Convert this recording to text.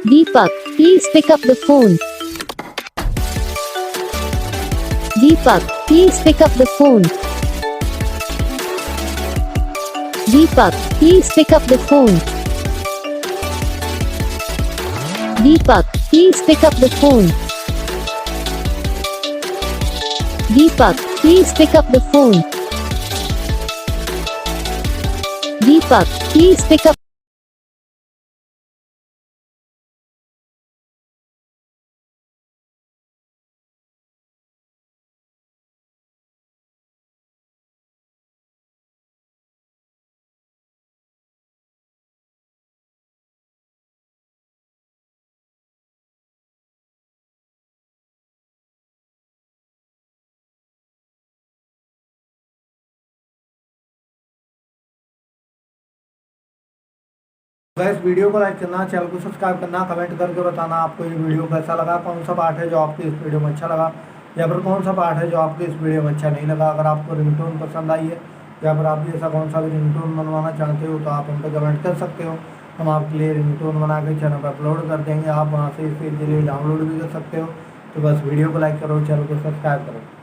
Deepak, please pick up the phone. Deepak, please pick up the phone. Deepak, please pick up the phone. Deepak, please pick up the phone. Deepak, please pick up the phone. Deepak, please pick up. Guys video को like करना, channel को subscribe करना, comment करके बताना आपको ये video कैसा लगा, कौन सा पार्ट है जो आपको इस वीडियो में अच्छा लगा या फिर कौन सा पार्ट है जो आपको इस वीडियो में अच्छा नहीं लगा। अगर आपको रिंगटोन पसंद आई है या फिर आप भी ऐसा कौन सा भी रिंगटोन बनवाना चाहते हो तो आप हम पे कमेंट कर सकते हो। हम आपके लिए रिंगटोन बना के चैनल पर अपलोड कर देंगे, आप वहाँ से इसे इजीली डाउनलोड भी कर सकते हो। तो बस वीडियो को लाइक करो, चैनल को सब्सक्राइब करो।